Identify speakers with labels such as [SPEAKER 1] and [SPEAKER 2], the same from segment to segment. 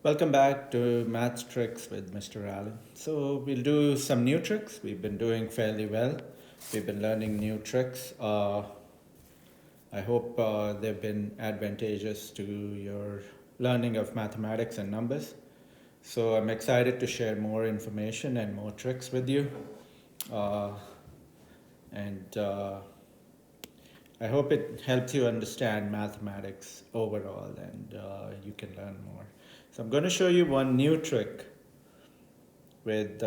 [SPEAKER 1] Welcome back to Math Tricks with Mr. Allen. So, we'll do some new tricks. We've been doing fairly well. We've been learning new tricks. I hope they've been advantageous to your learning of mathematics and numbers. So, I'm excited to share more information and more tricks with you. Uh, and I hope it helps you understand mathematics overall and you can learn more. So, I'm going to show you one new trick with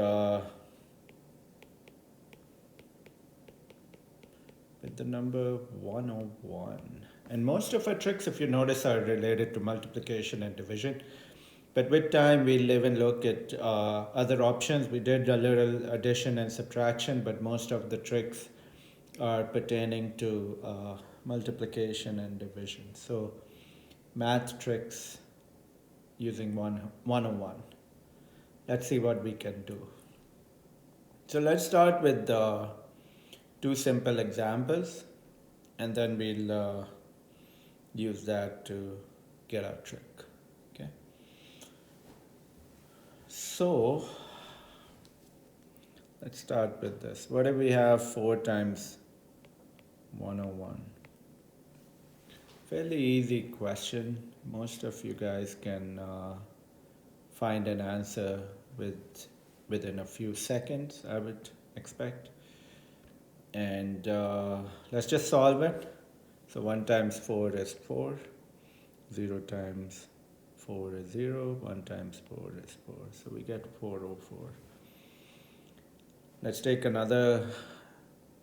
[SPEAKER 1] with the number 101. And most of our tricks, if you notice, are related to multiplication and division. But with time, we live and look at other options. We did a little addition and subtraction, but most of the tricks are pertaining to multiplication and division. So, math tricks using 101. Let's see what we can do. So, let's start with two simple examples, and then we'll use that to get our trick. Okay. So let's start with this. What if we have 4 times 101? Fairly easy question. Most of you guys can find an answer within a few seconds, I would expect. And let's just solve it. So 1 times 4 is 4. 0 times 4 is 0. 1 times 4 is 4. So we get 404. Let's take another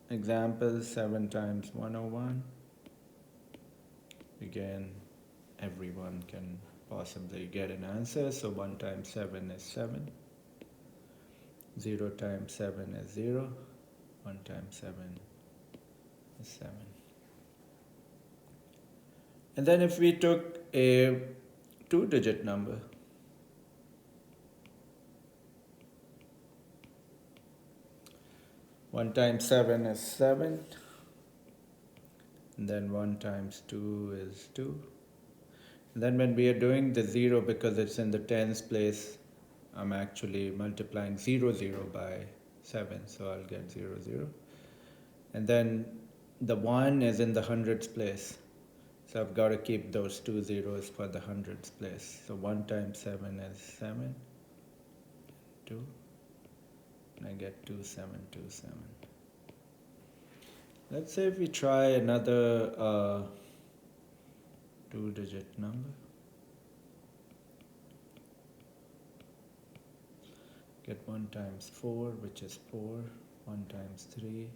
[SPEAKER 1] example. 7 times 101. Again, everyone can possibly get an answer. So 1 times 7 is 7. 0 times 7 is 0. 1 times 7 is 7. And then if we took a 2-digit number, 1 times 7 is 7, and then 1 times 2 is 2. And then when we are doing the 0, because it's in the tens place, I'm actually multiplying 0, 0 by 7, so I'll get 0, 0. And then the 1 is in the hundreds place, so I've got to keep those 2 zeros for the hundreds place. So 1 times 7 is 7, 2, and I get 2727. Let's say if we try another 2-digit number. Get 1 times 4, which is 4, 1 times 3,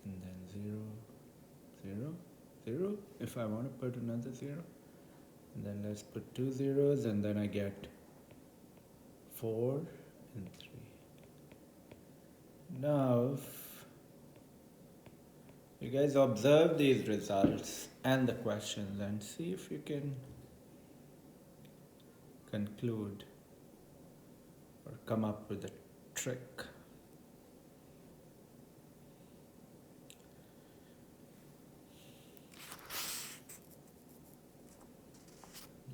[SPEAKER 1] and then 0, 0, 0, if I want to put another 0. And then let's put 2 zeros, and then I get 4 and 3. Now, if you guys observe these results and the questions and see if you can conclude or come up with a trick.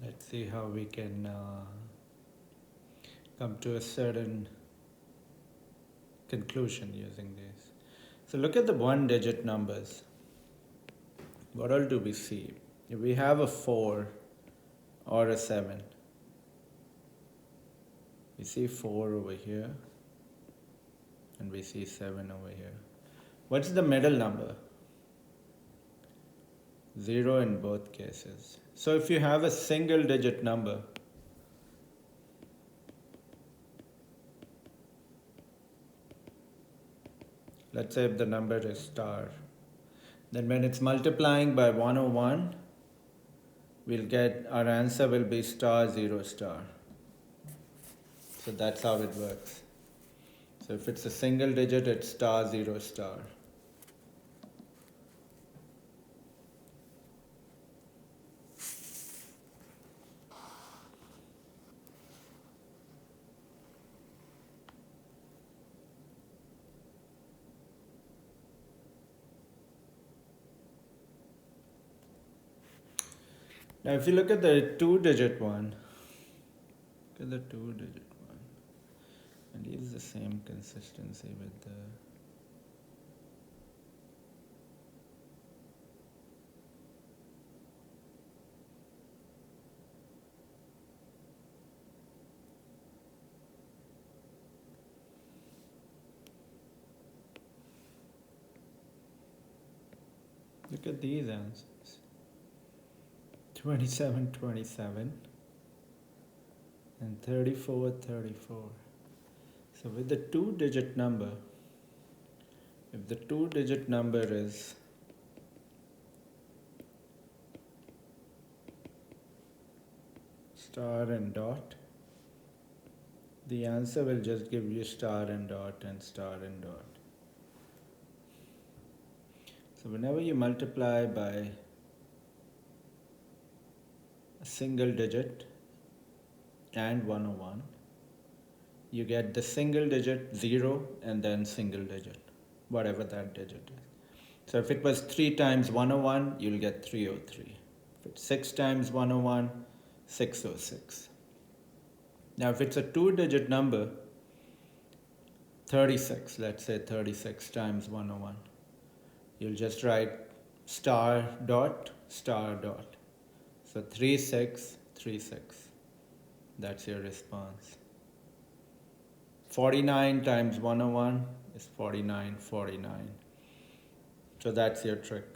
[SPEAKER 1] Let's see how we can come to a certain conclusion using these. So look at the 1-digit numbers. What all do we see? If we have a 4 or a 7, we see 4 over here and we see 7 over here. What's the middle number? 0 in both cases. So if you have a single digit number, let's say if the number is star, then when it's multiplying by 101, we'll get, our answer will be star 0 star. So that's how it works. So if it's a single digit, it's star 0 star. Now if you look at the 2-digit one, Look at the 2-digit one. And use the same consistency with the. Look at these answers. 27, 27 and 34, 34. So with the 2-digit number, if the 2-digit number is star and dot, the answer will just give you star and dot and star and dot. So whenever you multiply by a single digit and 101, you get the single digit 0 and then single digit, whatever that digit is. So if it was 3 times 101, you'll get 303. If it's 6 times 101, 606. Now if it's a 2-digit number, 36, let's say 36 times 101, you'll just write star dot star dot. So 3636. That's your response. 49 times 101 is 4949. So that's your trick.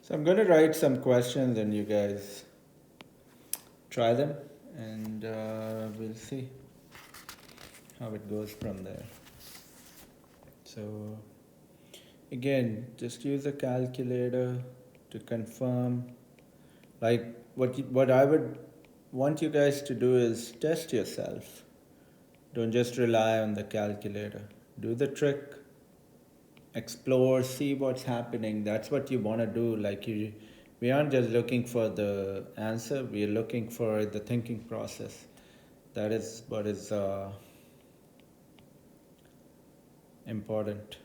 [SPEAKER 1] So I'm going to write some questions and you guys try them and we'll see how it goes from there. So again, just use a calculator to confirm. Like what I would want you guys to do is test yourself. Don't just rely on the calculator. Do the trick, explore, see what's happening. That's what you want to do. We aren't just looking for the answer, we are looking for the thinking process. That is what is important.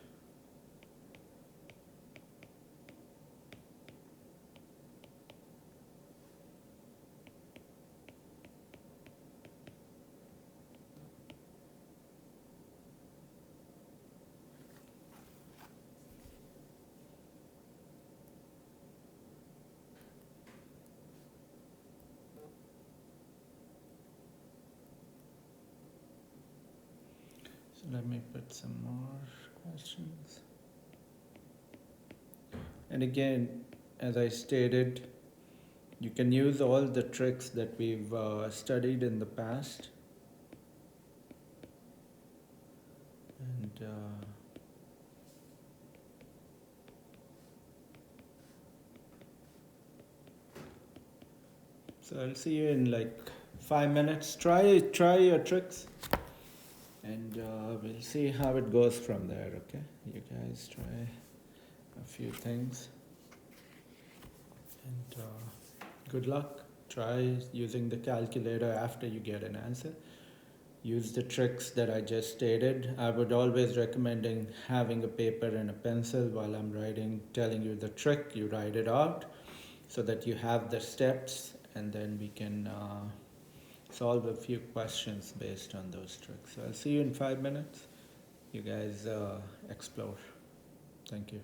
[SPEAKER 1] So let me put some more questions. And again, as I stated, you can use all the tricks that we've studied in the past. And so I'll see you in like 5 minutes. Try your tricks, and we'll see how it goes from there. Okay, you guys try a few things, and good luck. Try using the calculator after you get an answer. Use the tricks that I just stated. I would always recommend having a paper and a pencil while I'm writing, telling you the trick. You write it out so that you have the steps, and then we can solve a few questions based on those tricks. So I'll see you in 5 minutes. You guys explore. Thank you.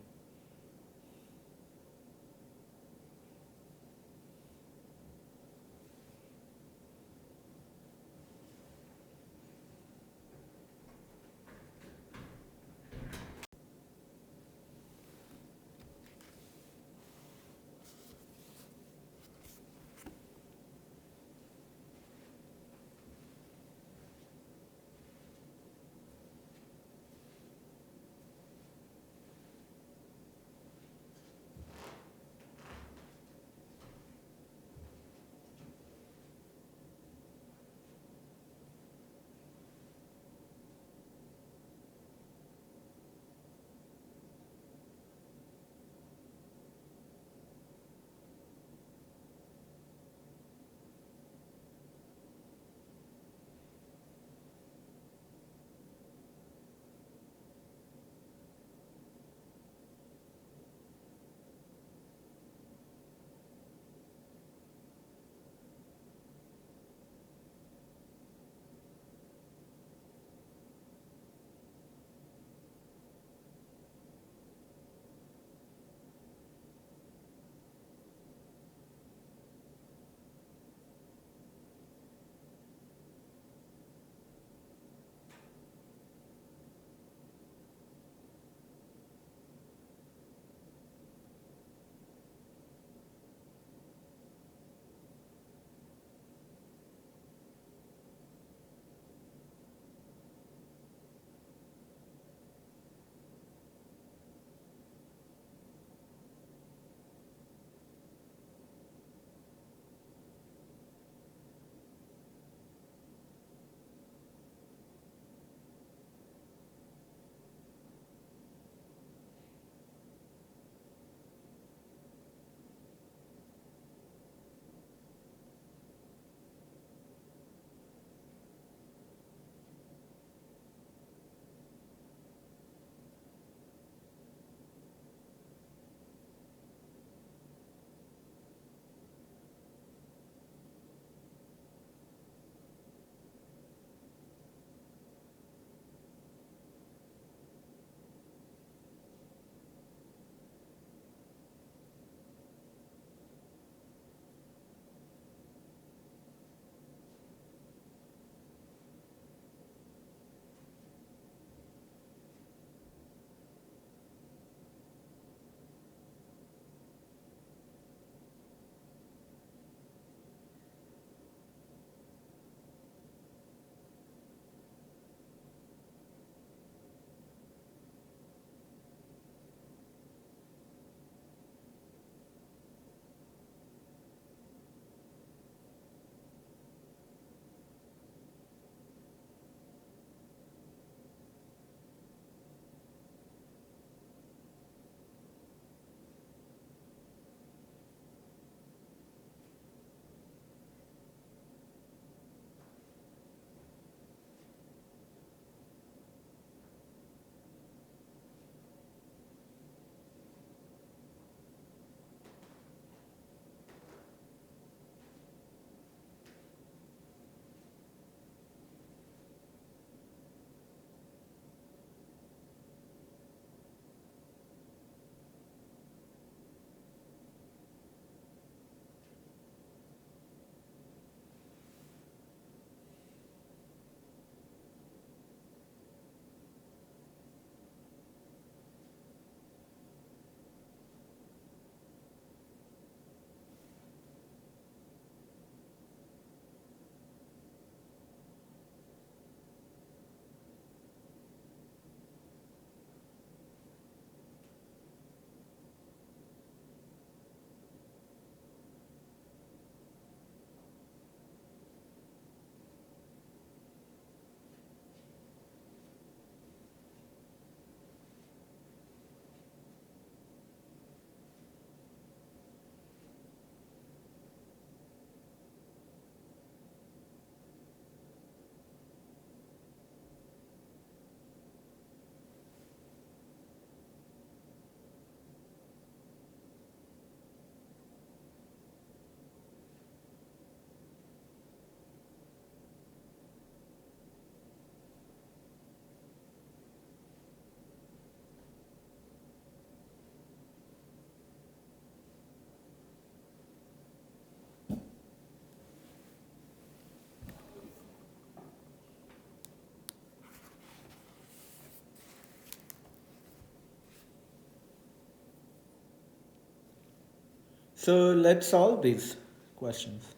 [SPEAKER 1] So let's solve these questions.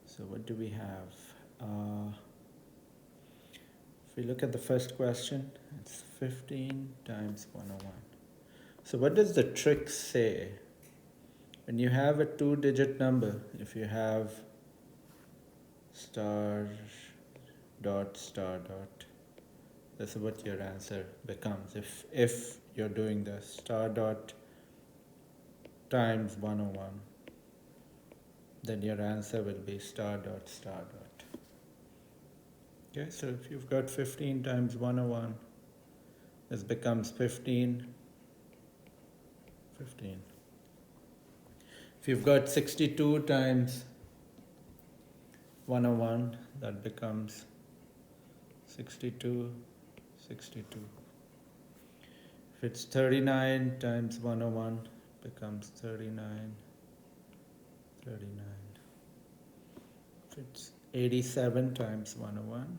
[SPEAKER 1] So what do we have? If we look at the first question, it's 15 times 101. So what does the trick say? When you have a two-digit number, if you have star dot, this is what your answer becomes. If you're doing the star dot times 101, then your answer will be star dot star dot. Okay, so if you've got 15 times 101, this becomes 15. If you've got 62 times 101, that becomes 62. If it's 39 times 101, becomes 39. If it's 87 times 101,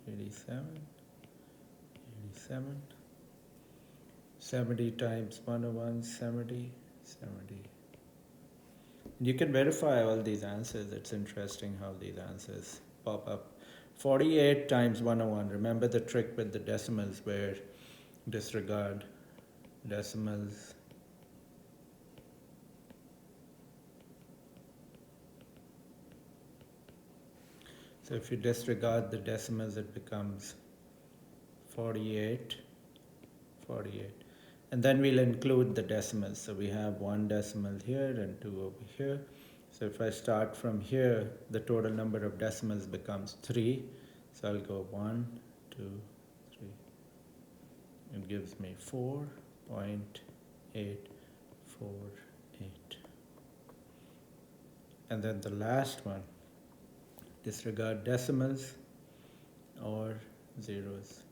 [SPEAKER 1] 87. 70 times 101, 70. You can verify all these answers. It's interesting how these answers pop up. 48 times 101. Remember the trick with the decimals where disregard decimals. So if you disregard the decimals, it becomes 48. And then we'll include the decimals. So we have one decimal here and two over here. So if I start from here, the total number of decimals becomes 3. So I'll go 1, 2, 3. It gives me 4.848. And then the last one, disregard decimals or zeros.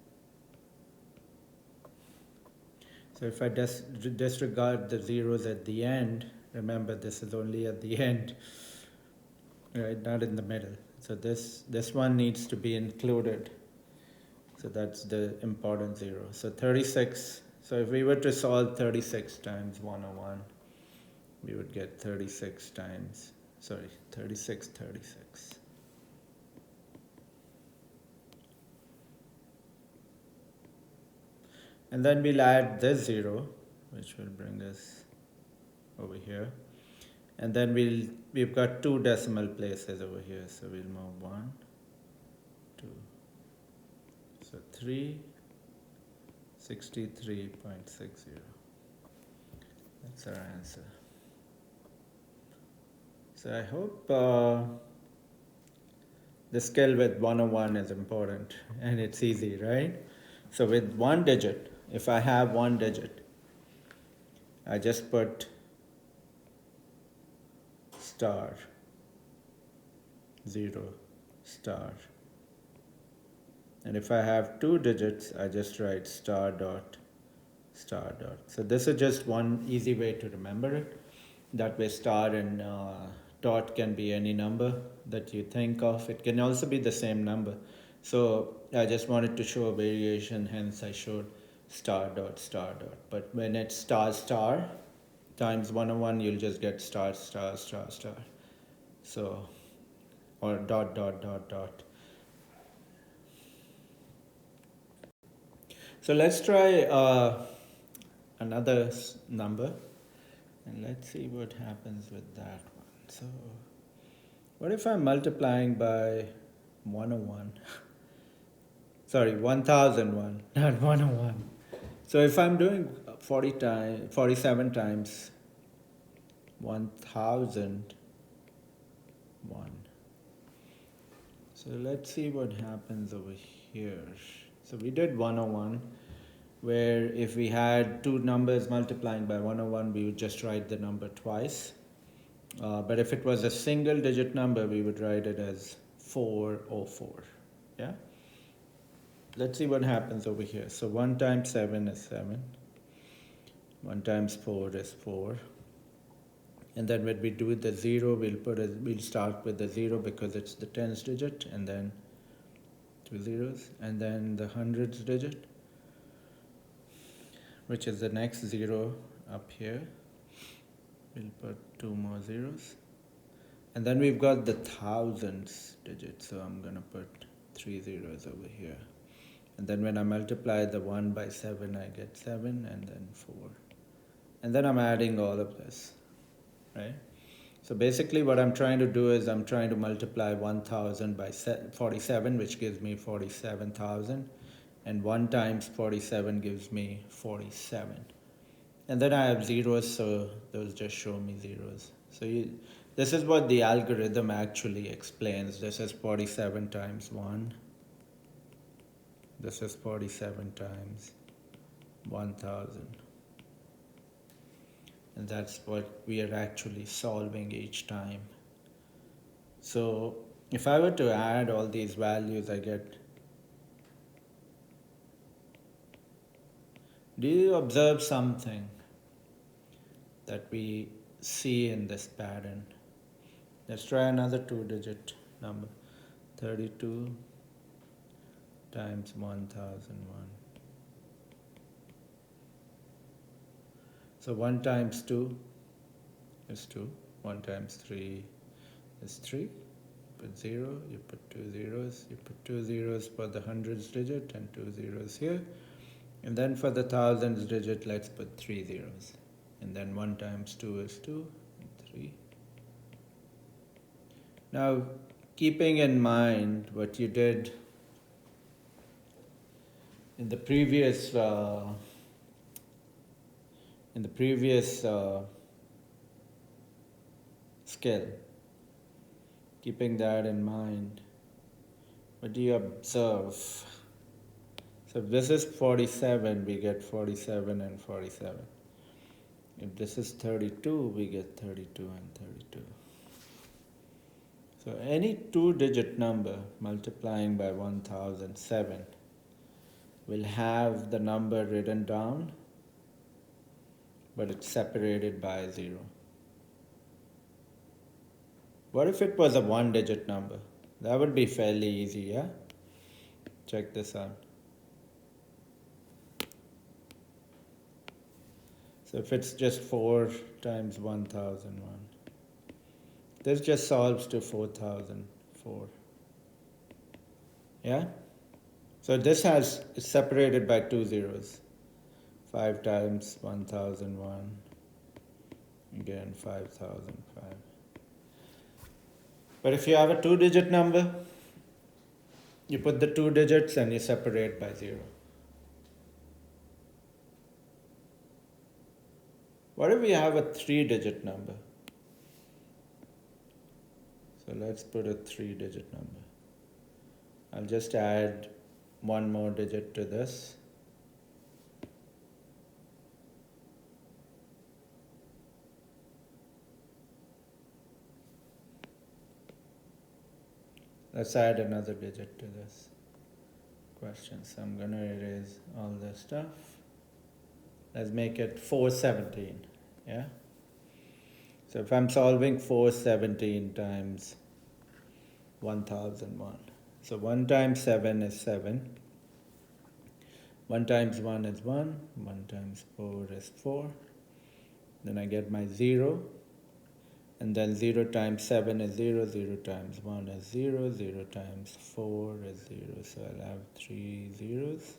[SPEAKER 1] So if I disregard the zeros at the end, remember this is only at the end, right? Not in the middle. So this one needs to be included. So that's the important zero. So 36. So if we were to solve 36 times 101, we would get 36. And then we'll add this 0, which will bring us over here. And then we've got 2 decimal places over here. So we'll move 1, 2. So 3, 63.60. That's our answer. So I hope the skill with 101 is important and it's easy, right? So with one digit, if I have one digit, I just put star, 0, star. And if I have 2 digits, I just write star dot, star dot. So this is just one easy way to remember it. That way star and dot can be any number that you think of. It can also be the same number. So I just wanted to show a variation, hence I showed star dot, star dot. But when it's star star times 101, you'll just get star star star star. So, or dot dot dot dot. So let's try another number and let's see what happens with that one. So what if I'm multiplying by 101? Sorry, 1001, not 101. So if I'm doing 47 times 1001. So let's see what happens over here. So we did 101, where if we had two numbers multiplying by 101, we would just write the number twice. But if it was a single digit number, we would write it as 404. Yeah? Let's see what happens over here. So 1 times 7 is 7. 1 times 4 is 4. And then when we do the 0, we'll start with the 0 because it's the tens digit, and then 2 zeros, and then the hundreds digit, which is the next 0 up here. We'll put 2 more zeros. And then we've got the thousands digit, so I'm gonna put 3 zeros over here. And then when I multiply the 1 by 7, I get 7 and then 4. And then I'm adding all of this, right? So basically what I'm trying to do is I'm trying to multiply 1000 by 47, which gives me 47,000. And 1 times 47 gives me 47. And then I have zeros, so those just show me zeros. So this is what the algorithm actually explains. This is 47 times 1. This is 47 times 1000. And that's what we are actually solving each time. So if I were to add all these values, I get... Do you observe something that we see in this pattern? Let's try another 2-digit number. 32 times 1001. So 1 times 2 is 2. 1 times 3 is 3. Put 0, you put 2 zeros. You put 2 zeros for the hundreds digit and 2 zeros here. And then for the thousands digit, let's put 3 zeros. And then 1 times 2 is 2, and 3. Now, keeping in mind what you did in the previous skill, keeping that in mind, what do you observe? So if this is 47, we get 47 and 47. If this is 32, we get 32 and 32. So any 2-digit number multiplying by 1007 will have the number written down, but it's separated by a 0. What if it was a 1-digit number? That would be fairly easy, yeah? Check this out. So if it's just 4 times 1001, this just solves to 4004. Yeah? So this is separated by 2 zeros. 5 times 1001, again 5005. But if you have a 2-digit number, you put the 2 digits and you separate by 0. What if we have a 3-digit number? So let's put a 3-digit number. I'll just add 1 more digit to this. Let's add another digit to this question. So I'm going to erase all this stuff. Let's make it 417. Yeah? So if I'm solving 417 times 1001. So 1 times 7 is 7. 1 times 1 is 1. 1 times 4 is 4. Then I get my 0. And then 0 times 7 is 0, 0 times 1 is 0, 0 times 4 is 0. So I'll have 3 zeros.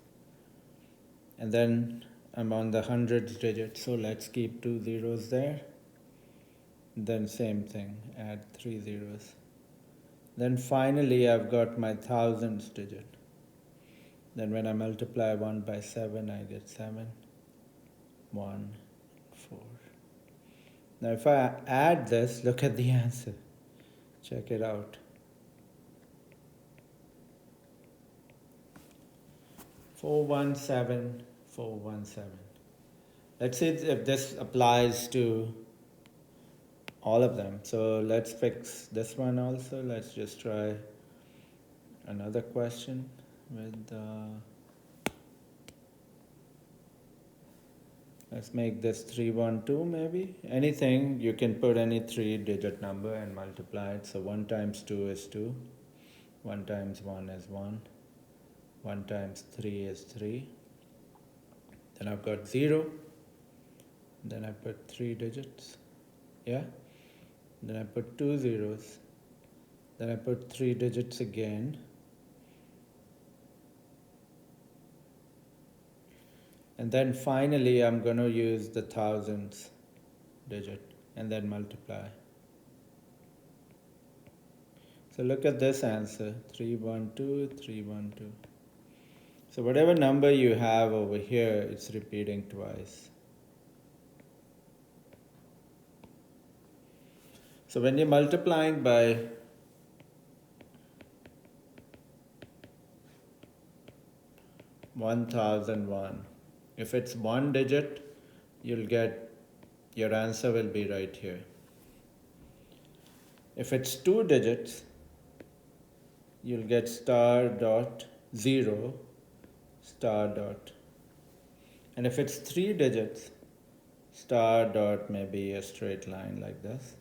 [SPEAKER 1] And then I'm on the hundreds digit, so let's keep 2 zeros there. Then same thing, add 3 zeros. Then finally I've got my thousands digit. Then when I multiply 1 by 7, I get 7, 1, 4. Now if I add this, look at the answer. Check it out. 417, 417. Let's see if this applies to all of them. So let's fix this one also. Let's just try another question with let's make this 312 maybe. Anything, you can put any 3-digit number and multiply it. So 1 times 2 is 2. 1 times 1 is 1. 1 times 3 is 3. Then I've got 0. Then I put 3 digits. Yeah? then I put 2 zeros, then I put 3 digits again, and then finally I'm going to use the thousands digit and then multiply. So look at this answer, 312, 312. So whatever number you have over here, it's repeating twice. So when you're multiplying by 1001, if it's one digit, you'll get, your answer will be right here. If it's two digits, you'll get star dot 0 star dot. And if it's three digits, star dot maybe a straight line like this.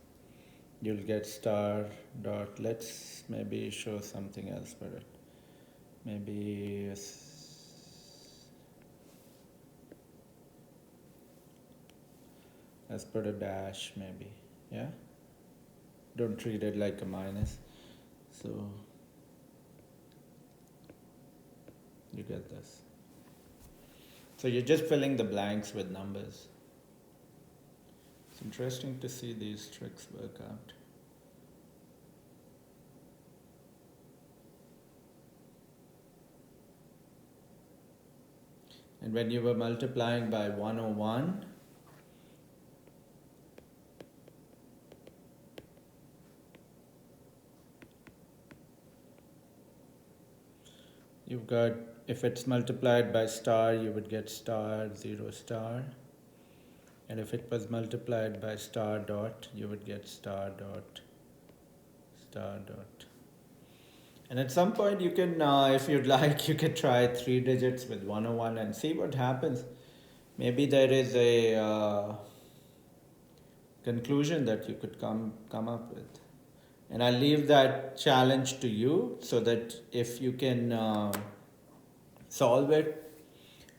[SPEAKER 1] You'll get star dot, let's maybe show something else for it. Maybe let's put a dash maybe, yeah? Don't treat it like a minus. So you get this. So you're just filling the blanks with numbers. It's interesting to see these tricks work out. And when you were multiplying by 101, you've got, if it's multiplied by star, you would get star 0 star. And if it was multiplied by star dot, you would get star dot, star dot. And at some point you can, if you'd like, you can try 3 digits with 101 and see what happens. Maybe there is a conclusion that you could come up with. And I'll leave that challenge to you, so that if you can solve it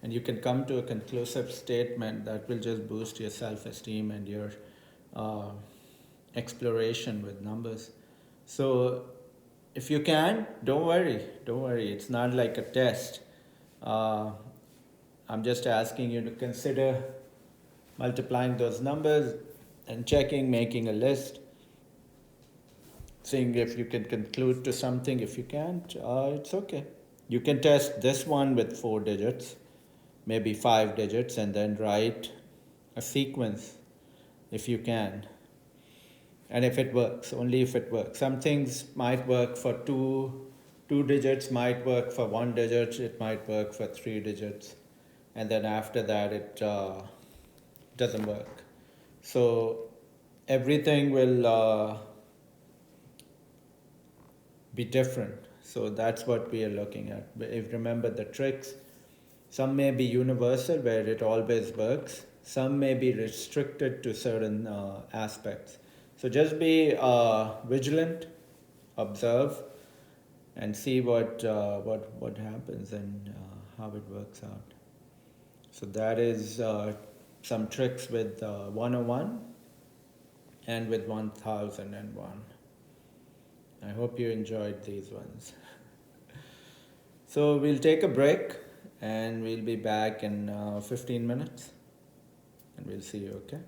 [SPEAKER 1] and you can come to a conclusive statement, that will just boost your self-esteem and your exploration with numbers. So if you can, don't worry, it's not like a test. I'm just asking you to consider multiplying those numbers and checking, making a list, seeing if you can conclude to something. If you can't, it's okay. You can test this one with 4 digits, maybe 5 digits, and then write a sequence if you can. And if it works, only if it works. Some things might work for two digits, might work for 1 digit, it might work for 3 digits. And then after that, it doesn't work. So everything will be different. So that's what we are looking at. If remember the tricks, some may be universal where it always works. Some may be restricted to certain aspects. So just be vigilant, observe, and see what happens and how it works out. So that is some tricks with 101 and with 1001. I hope you enjoyed these ones. So we'll take a break and we'll be back in 15 minutes and we'll see you, okay?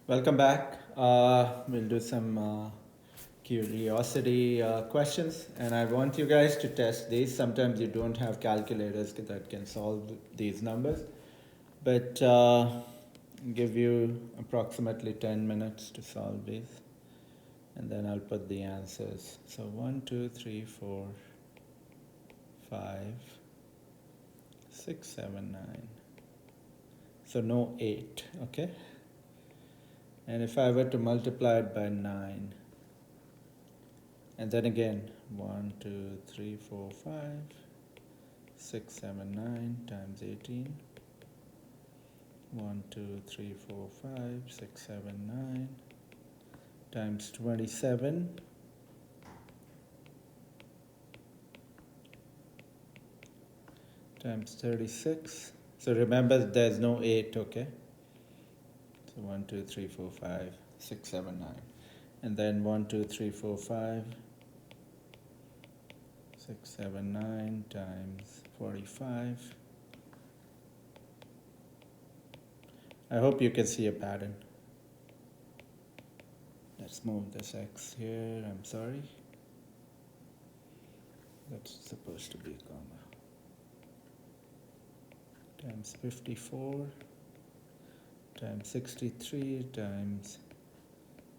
[SPEAKER 1] Welcome back. We'll do some curiosity questions, and I want you guys to test these. Sometimes you don't have calculators that can solve these numbers, but give you approximately 10 minutes to solve these, and then I'll put the answers. So 1, 2, 3, 4, 5, 6, 7, 9. So no 8, okay? And if I were to multiply it by 9, and then again 1, 2, 3, 4, 5, 6, 7, 9 times 18. 1, 2, 3, 4, 5, 6, 7, 9 times 27 times 36. So remember there's no 8, okay? So 1, 2, 3, 4, 5, 6, 7, 9. And then 1, 2, 3, 4, 5, 6, 7, 9 times 45. I hope you can see a pattern. Let's move this x here, I'm sorry. That's supposed to be a comma. Times 54 times 63 times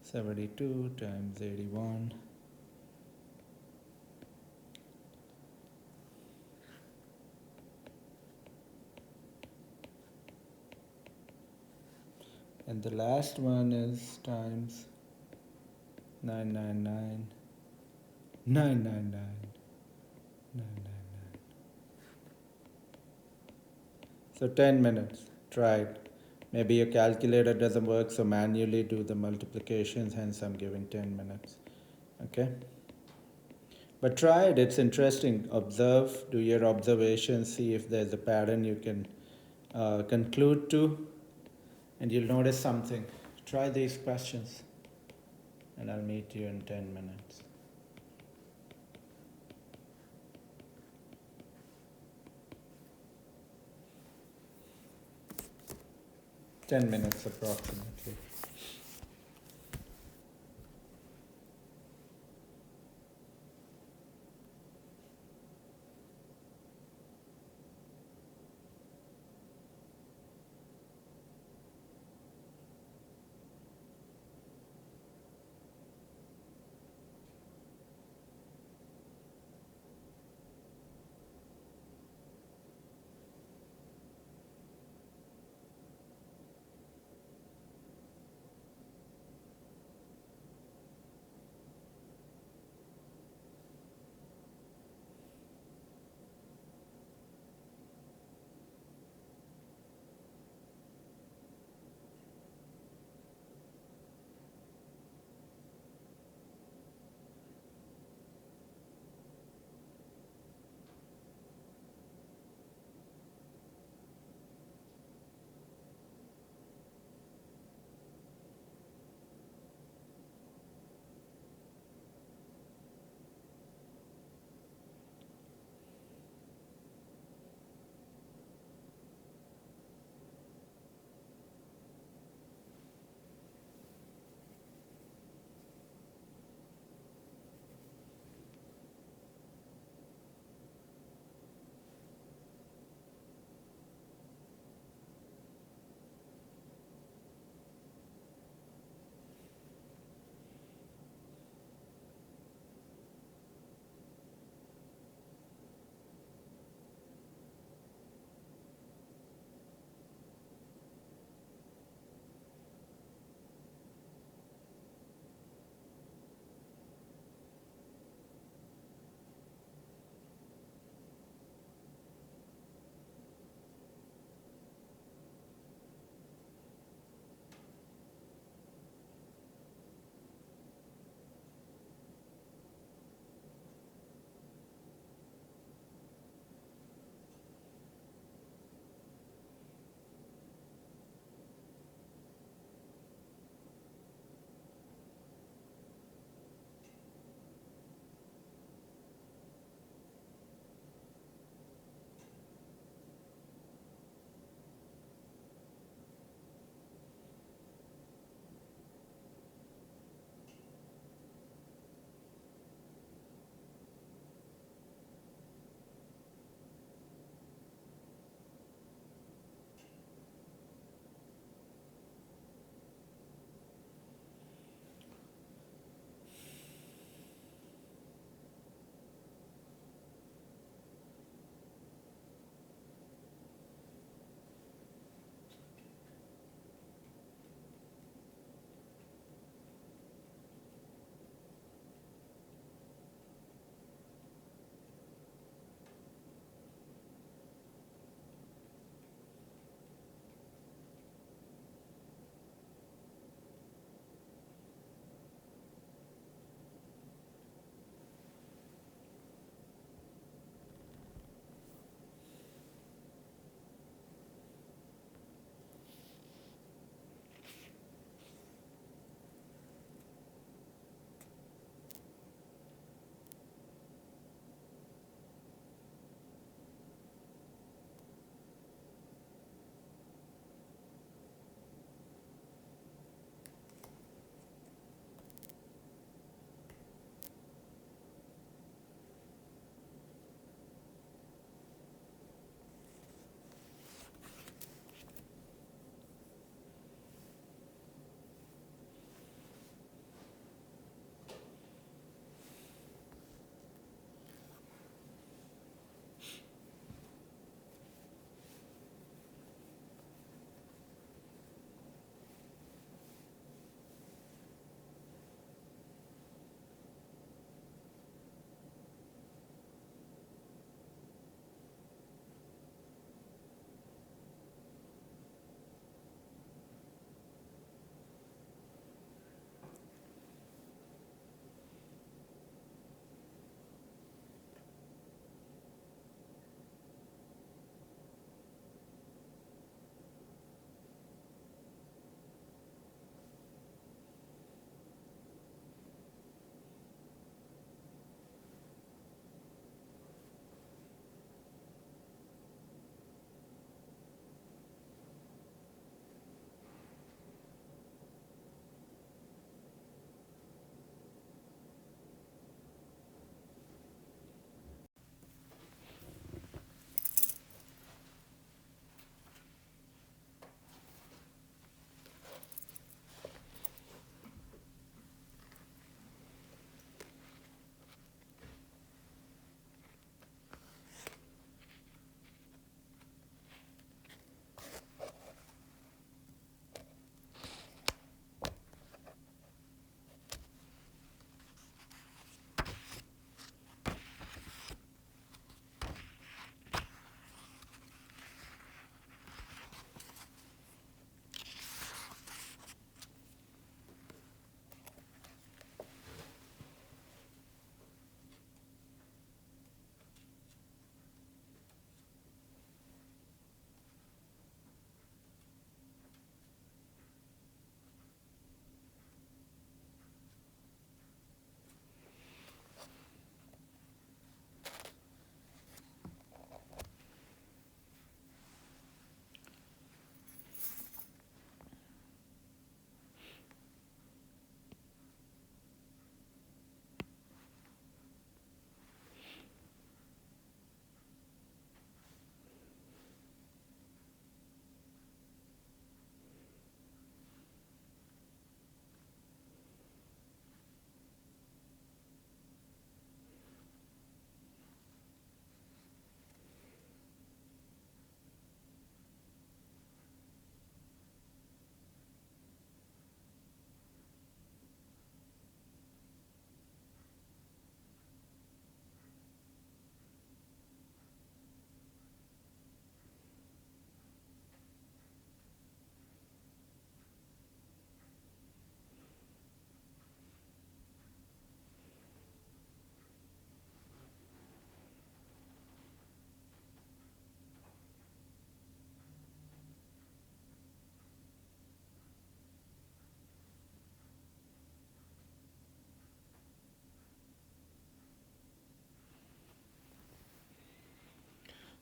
[SPEAKER 1] 72 times 81. And the last one is times 999, 999, 999. So 10 minutes, try it. Maybe your calculator doesn't work, so manually do the multiplications, hence I'm giving 10 minutes, okay? But try it, it's interesting. Observe, do your observations, see if there's a pattern you can conclude to, and you'll notice something. Try these questions, and I'll meet you in 10 minutes. 10 minutes approximately.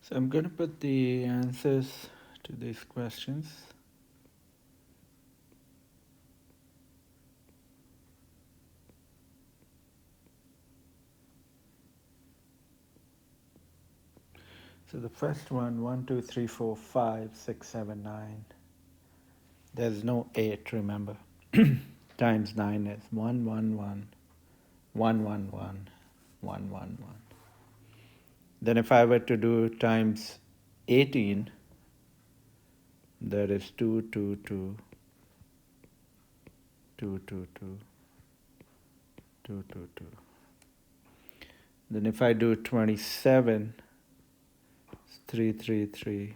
[SPEAKER 1] So I'm going to put the answers to these questions. So the first one, 1, 2, 3, 4, 5, 6, 7, 9. There's no 8, remember. Times 9 is 1, 1, 1, 1, 1, 1, 1, 1, 1. Then if I were to do times 18, that is 2, 2, 2, 2, 2, 2, 2, 2, 2. Then if I do 27, it's 3, 3, 3,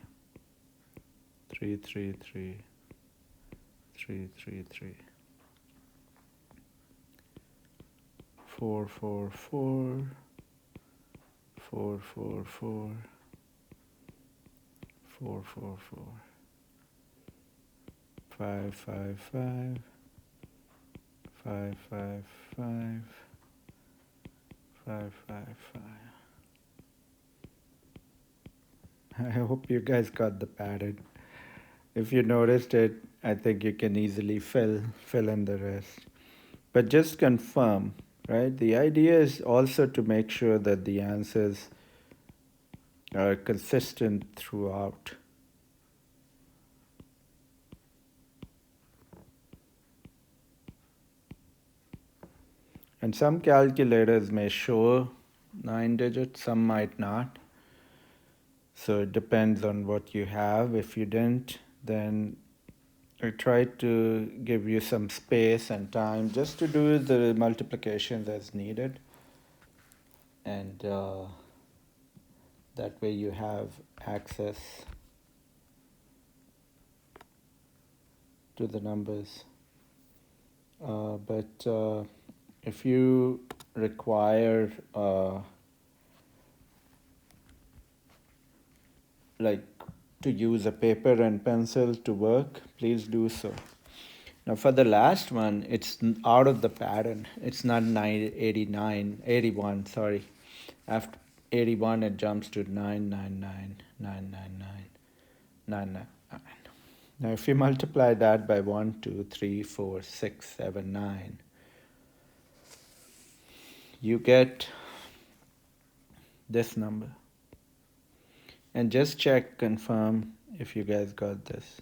[SPEAKER 1] 3, 3, 3, 3, 3, 3. 4, 4, 4, 4, 4, 4, 4, 4, 4, 5, 5, 5, 5, 5, 5, 5, 5, 5. I hope you guys got the pattern. If you noticed it, I think you can easily fill in the rest. But just confirm, right? The idea is also to make sure that the answers are consistent throughout. And some calculators may show 9 digits, some might not. So it depends on what you have. If you didn't, then I tried to give you some space and time just to do the multiplications as needed. And that way you have access to the numbers. But if you require like to use a paper and pencil to work, please do so. Now for the last one, it's out of the pattern. It's not 81, sorry. After 81, it jumps to 999, 999, 999. Now if you multiply that by 1, 2, 3, 4, 6, 7, 9, you get this number. And just check, confirm if you guys got this.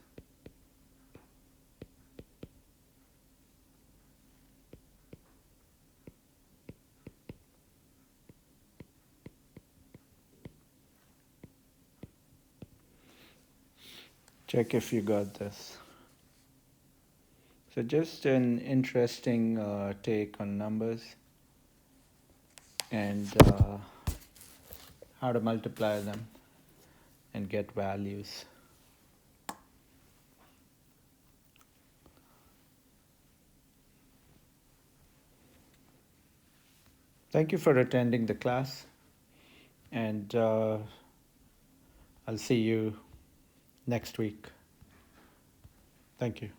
[SPEAKER 1] Check if you got this. So just an interesting take on numbers and how to multiply them and get values. Thank you for attending the class, and I'll see you next week. Thank you.